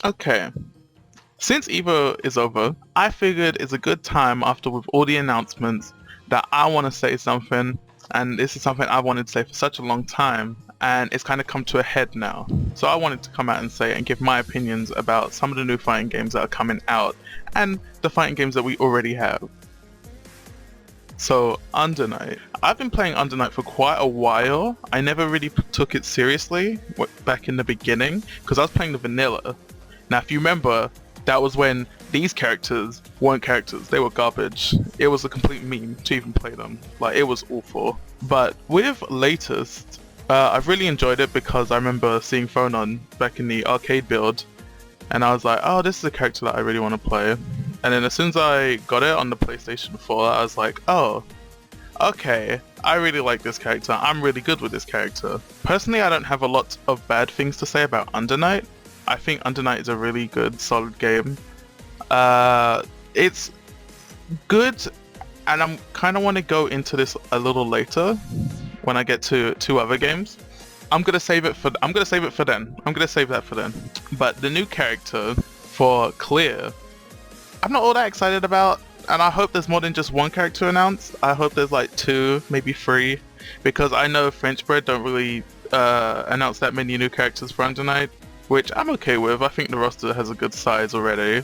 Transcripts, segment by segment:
Okay. Since Evo is over, I figured it's a good time after with all the announcements that I want to say something, and this is something I wanted to say for such a long time, and it's kind of come to a head now. So I wanted to come out and say and give my opinions about some of the new fighting games that are coming out, and the fighting games that we already have. So, Under Night. I've been playing Under Night for quite a while. I never really took it seriously back in the beginning, because I was playing the vanilla. Now, if you remember, that was when these characters weren't characters. They were garbage. It was a complete meme to even play them. Like, it was awful. But with latest, I've really enjoyed it because I remember seeing Phonon back in the arcade build, and I was like, oh, this is a character that I really want to play. And then as soon as I got it on the PlayStation 4, I was like, oh, okay, I really like this character. I'm really good with this character. Personally, I don't have a lot of bad things to say about Under Night. I think Under Night is a really good, solid game. It's good, and I'm kind of want to go into this a little later when I get to two other games. I'm gonna save it for then. I'm gonna save that for then. But the new character for Clear, I'm not all that excited about, and I hope there's more than just one character announced. I hope there's like 2, maybe 3, because I know French Bread don't really announce that many new characters for Under Night, which I'm okay with. I think the roster has a good size already.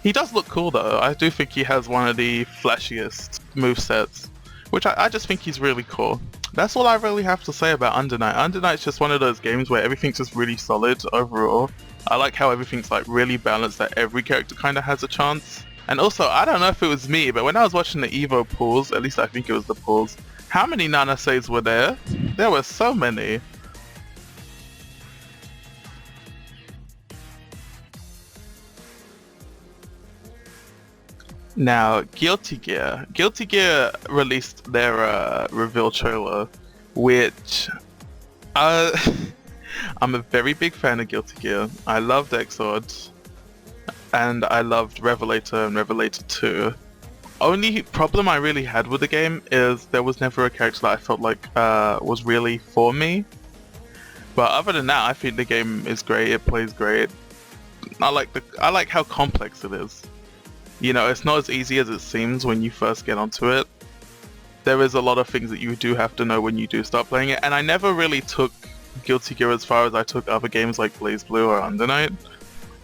He does look cool though. I do think he has one of the flashiest movesets, which I just think he's really cool. That's all I really have to say about Under Night. Under Night's just one of those games where everything's just really solid overall. I like how everything's like really balanced, that every character kind of has a chance. And also, I don't know if it was me, but when I was watching the Evo pools, at least I think it was the pools, how many Nana saves were there? There were so many. Now, Guilty Gear. Guilty Gear released their reveal trailer, which uh, I'm a very big fan of Guilty Gear. I loved Exord, and I loved Revelator and Revelator 2. Only problem I really had with the game is there was never a character that I felt like was really for me. But other than that, I think the game is great. It plays great. I like how complex it is. You know, it's not as easy as it seems when you first get onto it. There is a lot of things that you do have to know when you do start playing it, and I never really took Guilty Gear as far as I took other games like BlazBlue or Under Night.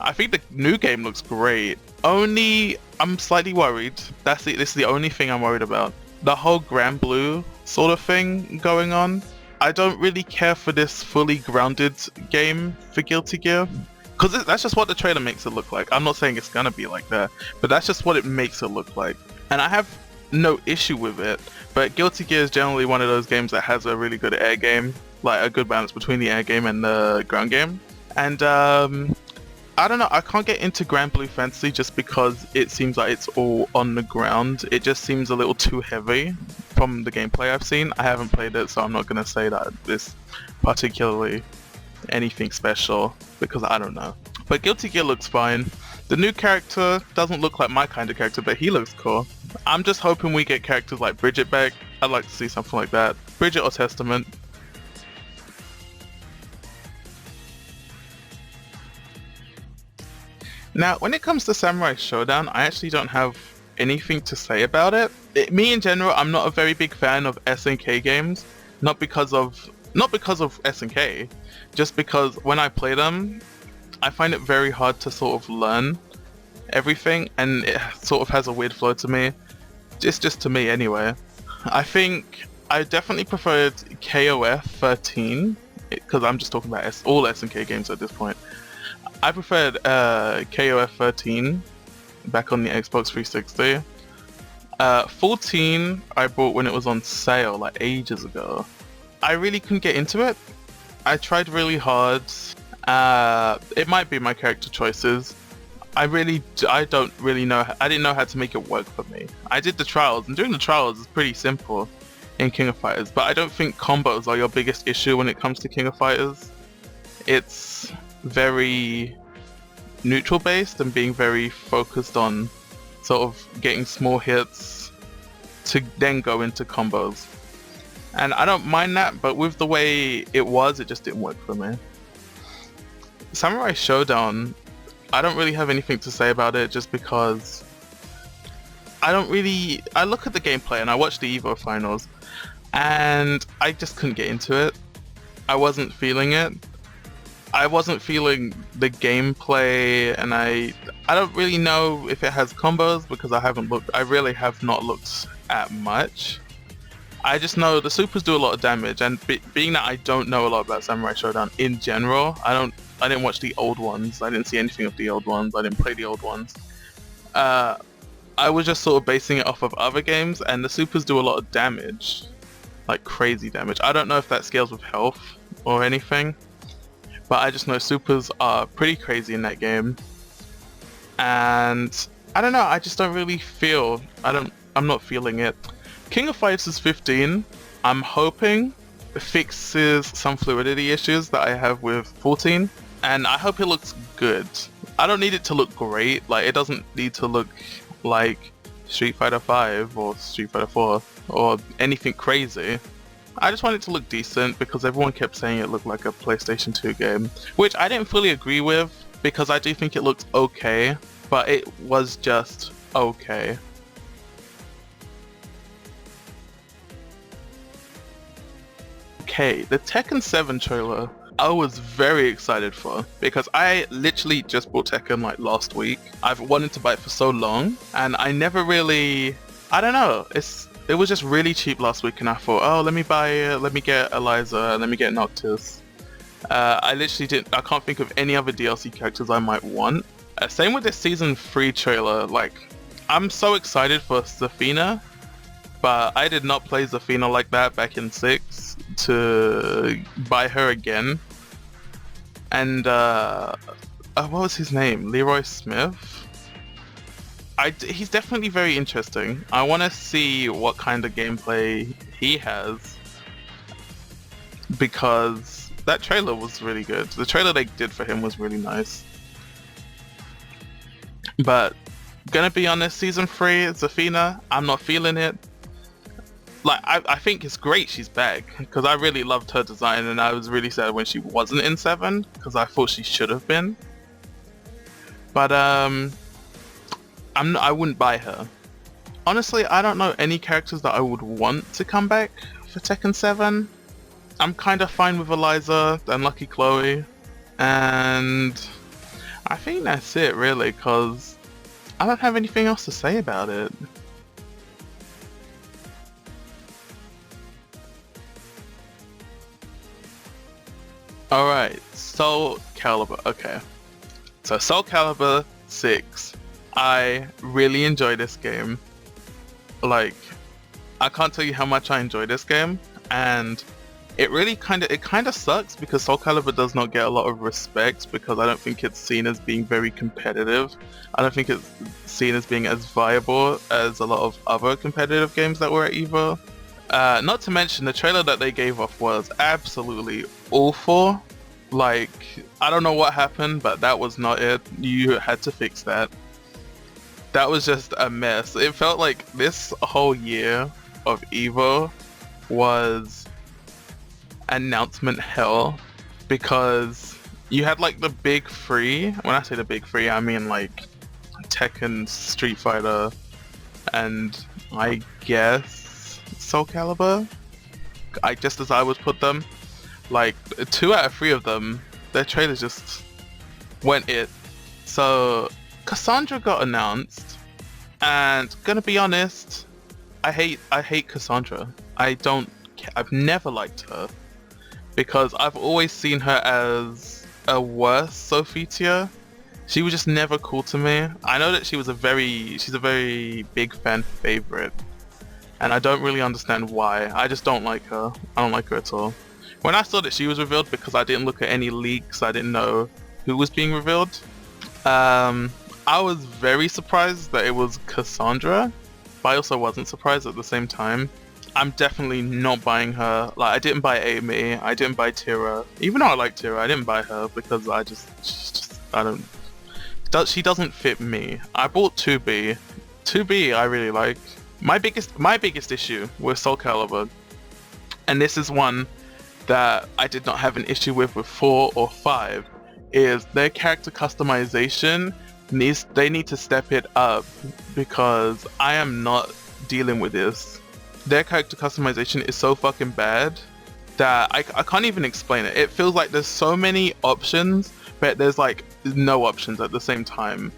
I think the new game looks great. Only, I'm slightly worried. This is the only thing I'm worried about. The whole Grand Blue sort of thing going on. I don't really care for this fully grounded game for Guilty Gear. Because that's just what the trailer makes it look like. I'm not saying it's gonna be like that, but that's just what it makes it look like. And I have no issue with it, but Guilty Gear is generally one of those games that has a really good air game, like a good balance between the air game and the ground game. And I don't know, I can't get into Grand Blue Fantasy just because it seems like it's all on the ground. It just seems a little too heavy from the gameplay I've seen. I haven't played it, so I'm not gonna say that it's particularly anything special, because I don't know. But Guilty Gear looks fine. The new character doesn't look like my kind of character, but he looks cool. I'm just hoping we get characters like Bridget back. I'd like to see something like that. Bridget or Testament. Now, when it comes to Samurai Shodown, I actually don't have anything to say about it. Me in general, I'm not a very big fan of SNK games. Not because of SNK, just because when I play them, I find it very hard to sort of learn everything, and it sort of has a weird flow to me. It's just to me anyway. I think I definitely preferred KOF 13, because I'm just talking about all SNK games at this point. I preferred KOF 13 back on the Xbox 360. 14 I bought when it was on sale like ages ago. I really couldn't get into it. I tried really hard. It might be my character choices. I don't really know. I didn't know how to make it work for me. I did the trials, and doing the trials is pretty simple in King of Fighters, but I don't think combos are your biggest issue when it comes to King of Fighters. It's very neutral based and being very focused on sort of getting small hits to then go into combos. And I don't mind that, but with the way it just didn't work for me. Samurai Shodown, I don't really have anything to say about it just because I look at the gameplay and I watch the EVO finals and I just couldn't get into it. I wasn't feeling it. I wasn't feeling the gameplay, and I don't really know if it has combos because I really have not looked at much. I just know the supers do a lot of damage, and being that I don't know a lot about Samurai Shodown in general, I didn't watch the old ones. I didn't see anything of the old ones. I didn't play the old ones. I was just sort of basing it off of other games, and the supers do a lot of damage, like crazy damage. I don't know if that scales with health or anything, but I just know supers are pretty crazy in that game. And I don't know, I just don't really feel, I'm not feeling it. King of Fighters is 15. I'm hoping it fixes some fluidity issues that I have with 14. And I hope it looks good. I don't need it to look great, like it doesn't need to look like Street Fighter 5 or Street Fighter 4 or anything crazy. I just want it to look decent because everyone kept saying it looked like a PlayStation 2 game, which I didn't fully agree with because I do think it looks okay, but it was just okay. Okay, the Tekken 7 trailer I was very excited for because I literally just bought Tekken like last week. I've wanted to buy it for so long and I never really, I don't know, it was just really cheap last week and I thought, oh, let me buy it, let me get Eliza, let me get Noctis. I can't think of any other DLC characters I might want. Same with this season 3 trailer, like, I'm so excited for Zafina, but I did not play Zafina like that back in 6 to buy her again. And, what was his name? Leroy Smith? He's definitely very interesting. I want to see what kind of gameplay he has because that trailer was really good. The trailer they did for him was really nice. But gonna be honest, season 3, Zafina, I'm not feeling it. Like I think it's great she's back because I really loved her design and I was really sad when she wasn't in 7 because I thought she should have been. But I wouldn't buy her. Honestly, I don't know any characters that I would want to come back for Tekken 7. I'm kind of fine with Eliza and Lucky Chloe, and I think that's it really, because I don't have anything else to say about it. Alright, Soul Calibur, okay. So Soul Calibur 6. I really enjoy this game. Like, I can't tell you how much I enjoy this game, and it really kind of sucks because Soul Calibur does not get a lot of respect because I don't think it's seen as being very competitive. I don't think it's seen as being as viable as a lot of other competitive games that were at EVO. Not to mention the trailer that they gave off was absolutely awful. Like, I don't know what happened, but that was not it. You had to fix that. That was just a mess. It felt like this whole year of EVO was announcement hell because you had like the big 3. When I say the big 3, I mean like Tekken, Street Fighter, and I guess Soul Calibur. Just as I would put them, like 2 out of 3 of them, their trailers just went it. So Cassandra got announced, and gonna be honest, I hate Cassandra. I've never liked her because I've always seen her as a worse Sophitia. She was just never cool to me. I know that she's a very big fan favorite, and I don't really understand why. I just don't like her. I don't like her at all. When I saw that she was revealed, because I didn't look at any leaks, I didn't know who was being revealed. I was very surprised that it was Cassandra, but I also wasn't surprised at the same time. I'm definitely not buying her. Like, I didn't buy Amy, I didn't buy Tira. Even though I like Tira, I didn't buy her because she doesn't fit me. I bought 2B. 2B I really like. My biggest issue with Soul Calibur, and this is one that I did not have an issue with 4 or 5, is their character customization they need to step it up, because I am not dealing with this. Their character customization is so fucking bad that I can't even explain it. It feels like there's so many options, but there's like no options at the same time.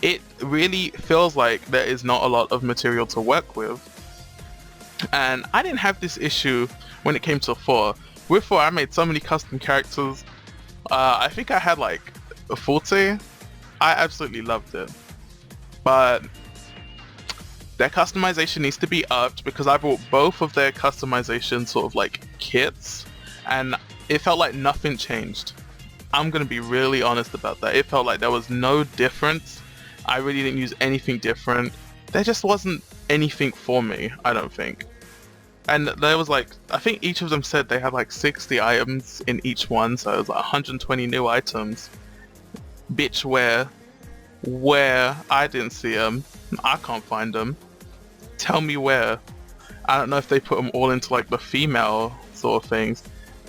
It really feels like there is not a lot of material to work with. And I didn't have this issue when it came to 4. With 4, I made so many custom characters. I think I had like 40. I absolutely loved it. But their customization needs to be upped, because I bought both of their customization sort of like kits, and it felt like nothing changed. I'm gonna be really honest about that. It felt like there was no difference. I really didn't use anything different. There just wasn't anything for me, I don't think. And there was like, I think each of them said they had like 60 items in each one, so it was like 120 new items. Bitch, where? I didn't see them. I can't find them. Tell me where. I don't know if they put them all into like the female sort of things,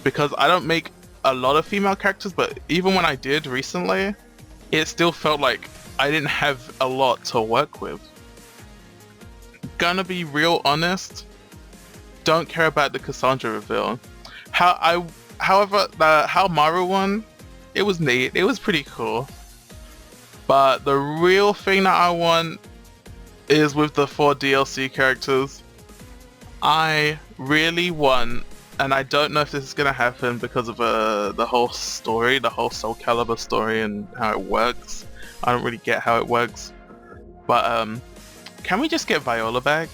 because I don't make a lot of female characters, but even when I did recently, it still felt like I didn't have a lot to work with. Gonna be real honest, don't care about the Cassandra reveal. However, the How Maru one, it was neat, it was pretty cool. But the real thing that I want is with the 4 DLC characters. I really want, and I don't know if this is gonna happen because of the whole story, the whole Soul Calibur story and how it works. I don't really get how it works. But can we just get Viola back?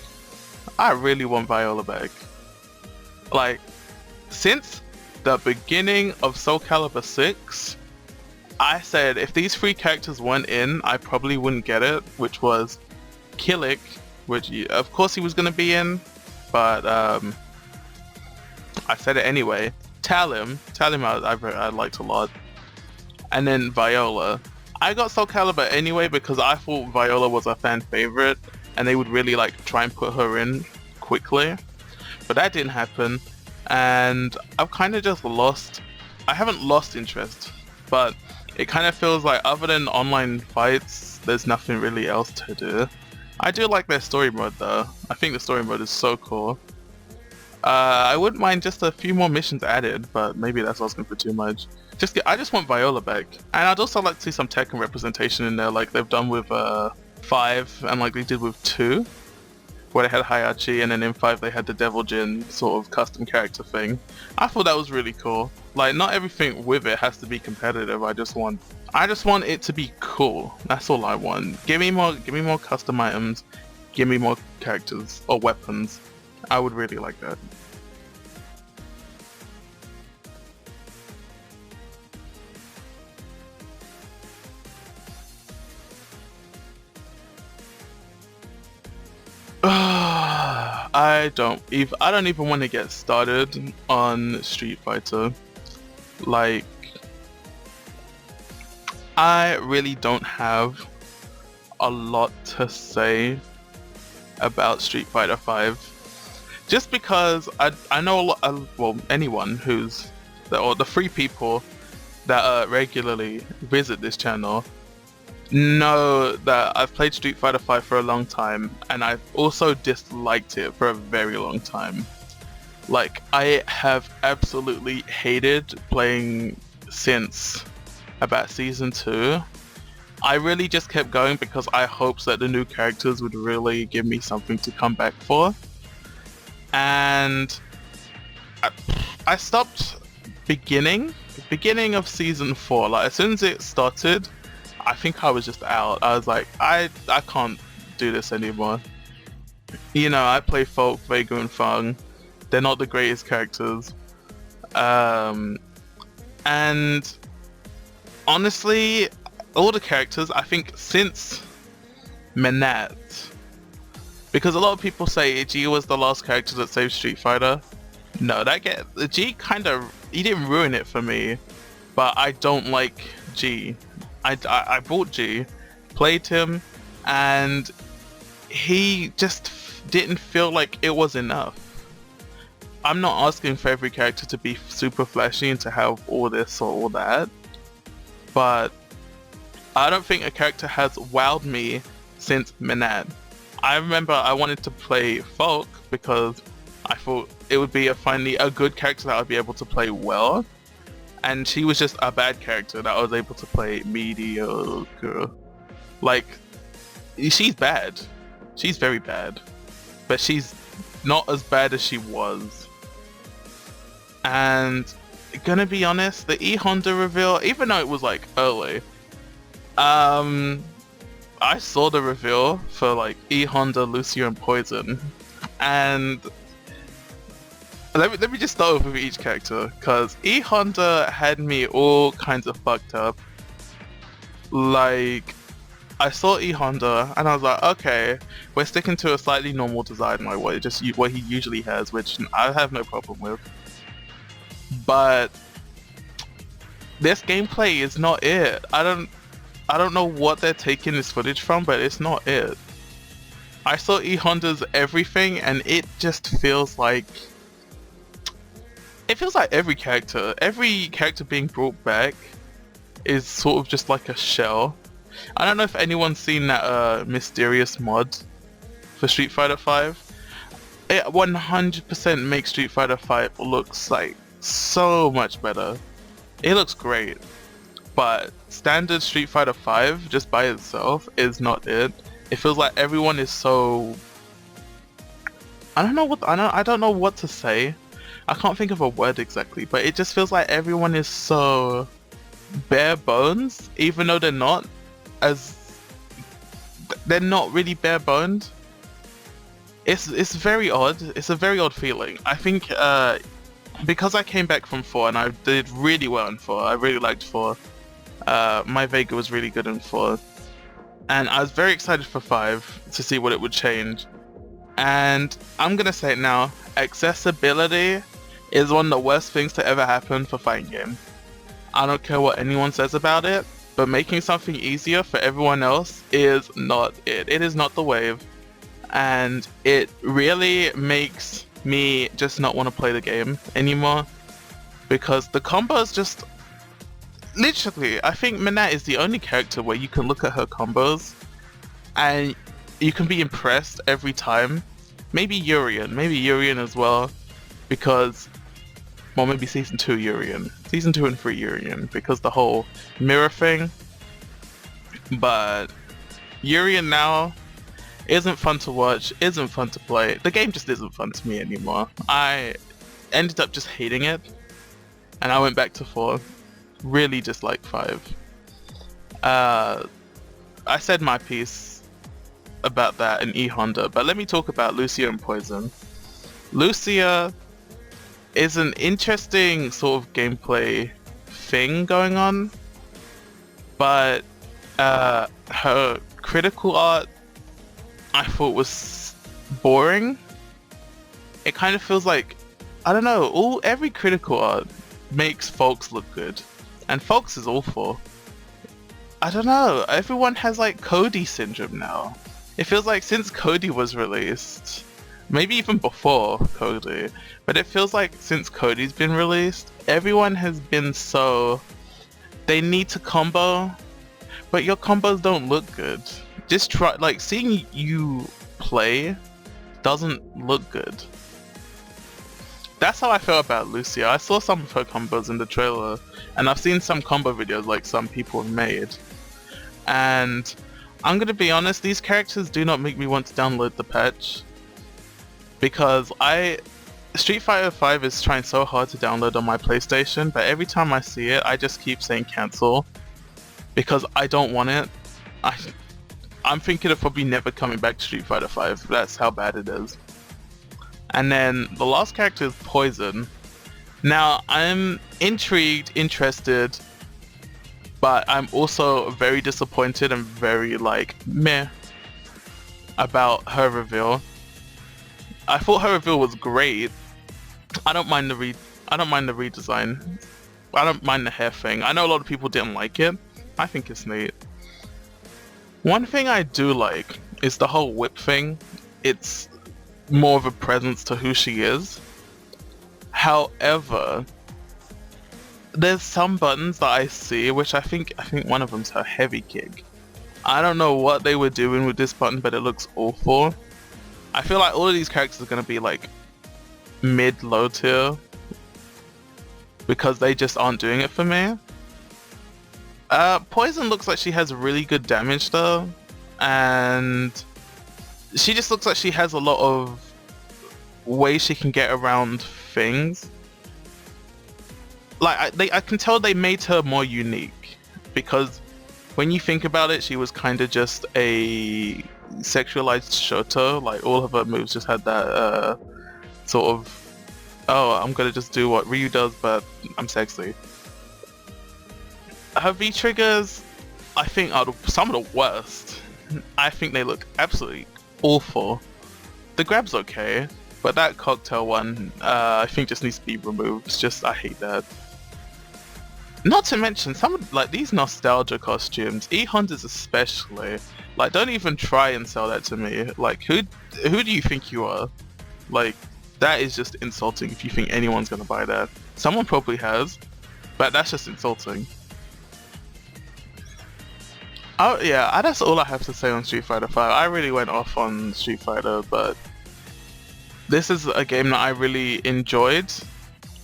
I really want Viola back. Like, since the beginning of Soul Calibur 6, I said if these 3 characters weren't in, I probably wouldn't get it, which was Killick, which of course he was going to be in, but I said it anyway. Talim I liked a lot. And then Viola. I got Soul Calibur anyway because I thought Viola was a fan favorite and they would really like try and put her in quickly. But that didn't happen, and I've kind of just I haven't lost interest, but it kind of feels like other than online fights, there's nothing really else to do. I do like their story mode though. I think the story mode is so cool. I wouldn't mind just a few more missions added, but maybe that's asking for too much. I just want Viola back, and I'd also like to see some Tekken representation in there, like they've done with 5 and like they did with 2, where they had Hayachi, and then in 5 they had the Devil Jin sort of custom character thing. I thought that was really cool. Like, not everything with it has to be competitive. I just want it to be cool. That's all I want. Give me more custom items. Give me more characters or weapons. I would really like that. I don't even want to get started on Street Fighter. Like, I really don't have a lot to say about Street Fighter 5. Just because I know a lot, well, anyone who's, or the 3 people that regularly visit this channel know that I've played Street Fighter 5 for a long time, and I've also disliked it for a very long time. Like, I have absolutely hated playing since about Season 2. I really just kept going because I hoped that the new characters would really give me something to come back for. And I stopped beginning of Season 4. Like, as soon as it started, I think I was just out. I was like, I can't do this anymore. You know, I play Folk, Vega, and Fung. They're not the greatest characters. And honestly, all the characters, I think since Menat, because a lot of people say G was the last character that saved Street Fighter. No, G he didn't ruin it for me, but I don't like G. I bought G, played him, and he just didn't feel like it was enough. I'm not asking for every character to be super flashy and to have all this or all that, but I don't think a character has wowed me since Minette. I remember I wanted to play Folk because I thought it would be finally a good character that I'd be able to play well, and she was just a bad character that I was able to play mediocre. Like, she's bad. She's very bad. But she's not as bad as she was. And gonna be honest, the E Honda reveal, even though it was like early, I saw the reveal for like E Honda, Lucia, and Poison, and let me just start off with each character, because E Honda had me all kinds of fucked up. Like, I saw E Honda and I was like, okay, we're sticking to a slightly normal design, like what he usually has, which I have no problem with. But this gameplay is not it. I don't know what they're taking this footage from, but it's not it. I saw E Honda's everything, and it just feels like every character being brought back is sort of just like a shell. I don't know if anyone's seen that mysterious mod for Street Fighter 5. It 100% makes Street Fighter 5 looks like so much better. It looks great, but standard Street Fighter 5 just by itself is not it. It feels like everyone is so, I don't know what to say. I can't think of a word exactly, but it just feels like everyone is so bare bones, even though they're not really bare boned. It's very odd. It's a very odd feeling. I think because I came back from 4 and I did really well in 4. I really liked 4. My Vega was really good in 4, and I was very excited for 5 to see what it would change. And I'm gonna say it now: accessibility is one of the worst things to ever happen for fighting game. I don't care what anyone says about it, but making something easier for everyone else is not it. It is not the wave, and it really makes me just not want to play the game anymore, because the combos just literally, I think Minette is the only character where you can look at her combos and you can be impressed every time. Maybe Urian as well, because, well, maybe Season 2 Urian. Season 2 and 3 Urian, because the whole mirror thing. But Urian now isn't fun to watch, isn't fun to play. The game just isn't fun to me anymore. I ended up just hating it, and I went back to 4. Really dislike 5. I said my piece about that in E Honda, but let me talk about Lucia and Poison. Lucia is an interesting sort of gameplay thing going on, but her critical art I thought was boring. It kind of feels like, I don't know, every critical art makes Folks look good, and Folks is awful. I don't know, everyone has like Cody syndrome now. It feels like since Cody was released, maybe even before Cody, but it feels like since Cody's been released, everyone has been so, they need to combo, but your combos don't look good. Just try, like, seeing you play doesn't look good. That's how I felt about Lucia. I saw some of her combos in the trailer, and I've seen some combo videos like some people have made. And I'm gonna be honest, these characters do not make me want to download the patch. Because Street Fighter 5 is trying so hard to download on my PlayStation, but every time I see it, I just keep saying cancel. Because I don't want it. I'm thinking of probably never coming back to Street Fighter 5. That's how bad it is. And then the last character is Poison. Now, I'm intrigued, interested, but I'm also very disappointed and very like meh about her reveal. I thought her reveal was great. I don't mind the redesign. I don't mind the hair thing. I know a lot of people didn't like it. I think it's neat. One thing I do like is the whole whip thing. It's more of a presence to who she is. However, there's some buttons that I see, which I think one of them's her heavy kick. I don't know what they were doing with this button, but it looks awful. I feel like all of these characters are gonna be like mid-low tier because they just aren't doing it for me. Poison looks like she has really good damage though, and she just looks like she has a lot of ways she can get around things. Like I can tell they made her more unique, because when you think about it, she was kind of just a sexualized Shoto. Like all of her moves just had that sort of, oh, I'm gonna just do what Ryu does, but I'm sexy. Her V triggers, I think, are some of the worst. I think they look absolutely awful. The grab's okay, but that cocktail one, I think just needs to be removed. It's just, I hate that. Not to mention some of like these nostalgia costumes, E-Hondas especially. Like, don't even try and sell that to me. Like, who do you think you are? Like, that is just insulting if you think anyone's gonna buy that. Someone probably has, but that's just insulting. Oh yeah, that's all I have to say on Street Fighter 5. I really went off on Street Fighter, but this is a game that I really enjoyed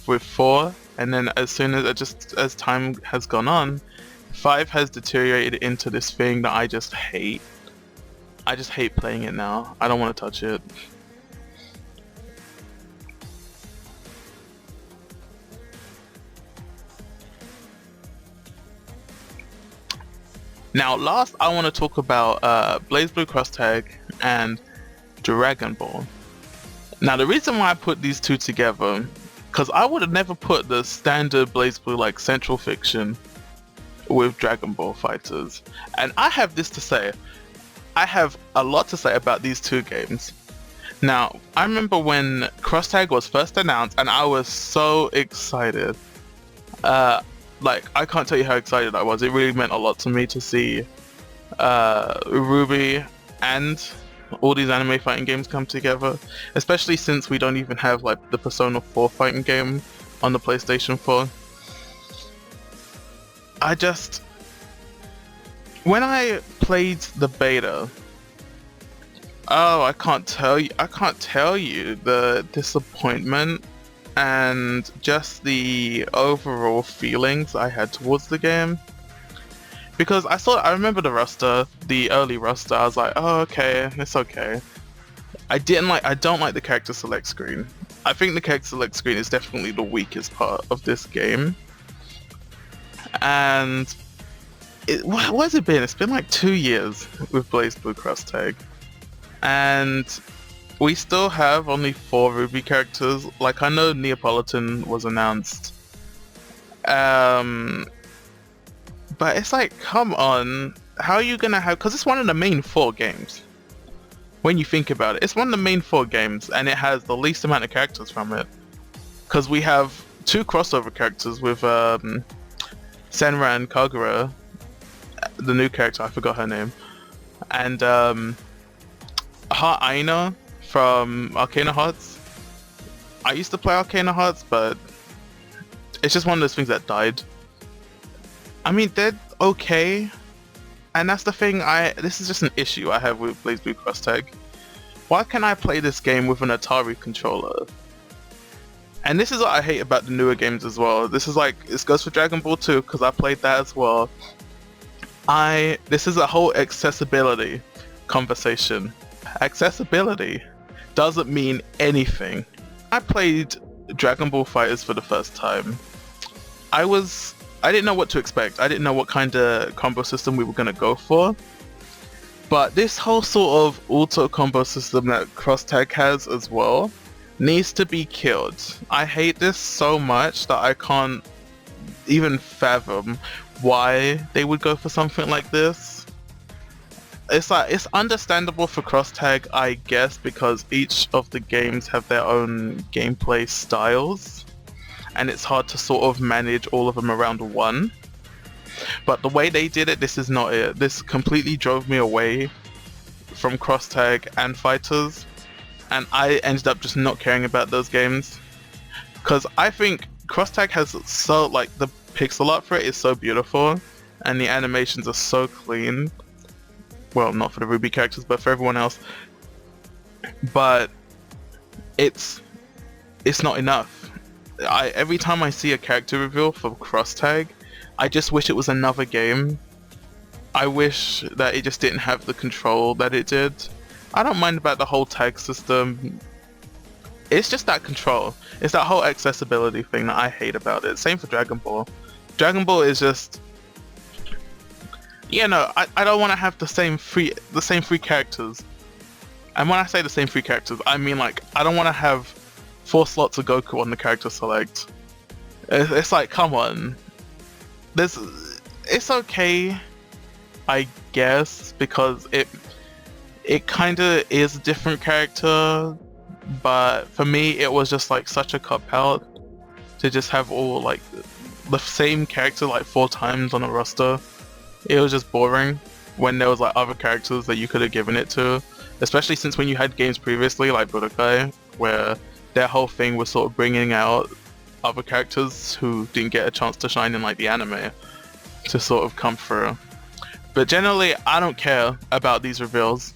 with 4, and then as time has gone on, 5 has deteriorated into this thing that I just hate. I just hate playing it now. I don't want to touch it. Now, last I want to talk about BlazBlue Cross Tag and Dragon Ball. Now, the reason why I put these two together, because I would have never put the standard BlazBlue like Central Fiction with Dragon Ball fighters. And I have this to say. I have a lot to say about these two games. Now, I remember when Cross Tag was first announced, and I was so excited. Like, I can't tell you how excited I was. It really meant a lot to me to see Ruby and all these anime fighting games come together. Especially since we don't even have like the Persona 4 fighting game on the PlayStation 4. When I played the beta, oh, I can't tell you the disappointment and just the overall feelings I had towards the game. Because I remember the roster, the early roster, I was like, oh, okay, it's okay. I don't like the character select screen. I think the character select screen is definitely the weakest part of this game. And what has it been? It's been like 2 years with BlazBlue Cross Tag. And we still have only 4 Ruby characters. Like, I know Neapolitan was announced. But it's like, come on. How are you gonna have... Because it's one of the main 4 games. When you think about it. It's one of the main 4 games. And it has the least amount of characters from it. Because we have 2 crossover characters with Senra and Kagura. The new character, I forgot her name. And Heart Aina from Arcana Hearts. I used to play Arcana Hearts, but it's just one of those things that died. I mean, they're okay, and that's the thing. This is just an issue I have with BlazBlue Cross Tag. Why can't I play this game with an Atari controller? And this is what I hate about the newer games as well. This goes for Dragon Ball 2 because I played that as well. This is a whole accessibility conversation. Accessibility doesn't mean anything. I played Dragon Ball FighterZ for the first time. I didn't know what to expect. I didn't know what kind of combo system we were going to go for. But this whole sort of auto combo system that Cross Tag has as well needs to be killed. I hate this so much that I can't even fathom why they would go for something like this. It's understandable for Cross Tag, I guess, because each of the games have their own gameplay styles, and it's hard to sort of manage all of them around one. But the way they did it, this is not it. This completely drove me away from Cross Tag and Fighters, and I ended up just not caring about those games. Because I think Cross Tag has pixel art for it is so beautiful, and the animations are so clean. Well, not for the Ruby characters, but for everyone else. But it's not enough. Every time I see a character reveal for Cross Tag, I just wish it was another game. I wish that it just didn't have the control that it did. I don't mind about the whole tag system. It's just that control. It's that whole accessibility thing that I hate about it. Same for Dragon Ball. Dragon Ball is just, you know, I don't want to have the same three characters. And when I say the same three characters, I mean like I don't want to have 4 slots of Goku on the character select. It's like, come on. It's okay, I guess, because it kind of is a different character, but for me it was just like such a cop out to just have all like the same character like 4 times on a roster. It was just boring when there was like other characters that you could have given it to, especially since when you had games previously like Budokai where their whole thing was sort of bringing out other characters who didn't get a chance to shine in like the anime to sort of come through. But generally, I don't care about these reveals.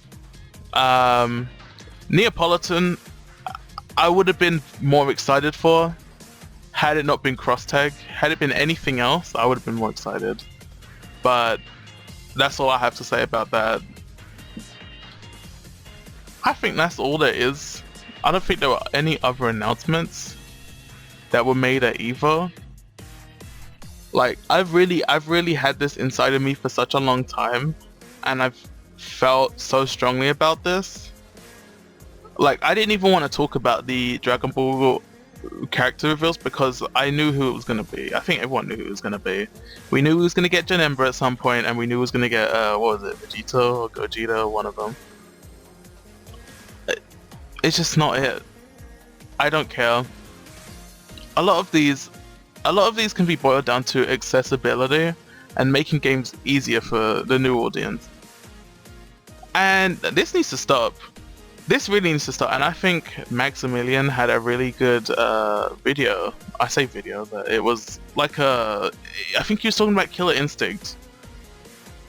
Neapolitan, I would have been more excited for had it not been Cross Tag. Had it been anything else, I would have been more excited. But that's all I have to say about that. I think that's all there is. I don't think there were any other announcements that were made at EVO. Like, I've really had this inside of me for such a long time, and I've felt so strongly about this. Like, I didn't even want to talk about the Dragon Ball character reveals because I knew who it was going to be. I think everyone knew who it was going to be. We knew we was going to get Janemba at some point, and we knew we was going to get, what was it, Vegeta or Gogeta, one of them. It's just not it. I don't care. A lot of these can be boiled down to accessibility and making games easier for the new audience. And this needs to stop. This really needs to stop. And I think Maximilian had a really good video. I say video, but it was like I think he was talking about Killer Instinct.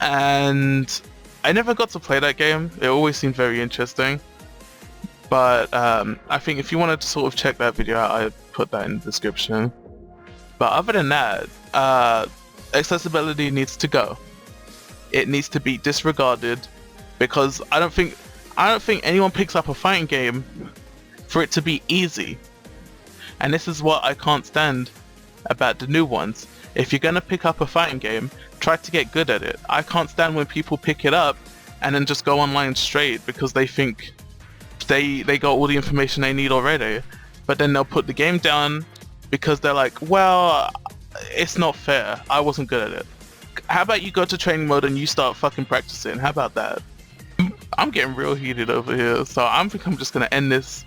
And I never got to play that game. It always seemed very interesting. But I think if you wanted to sort of check that video out, I put that in the description. But other than that, accessibility needs to go. It needs to be disregarded because I don't think anyone picks up a fighting game for it to be easy. And this is what I can't stand about the new ones. If you're gonna pick up a fighting game, try to get good at it. I can't stand when people pick it up and then just go online straight because they think they got all the information they need already. But then they'll put the game down because they're like, well, it's not fair. I wasn't good at it. How about you go to training mode and you start fucking practicing? How about that? I'm getting real heated over here, so I think I'm just gonna end this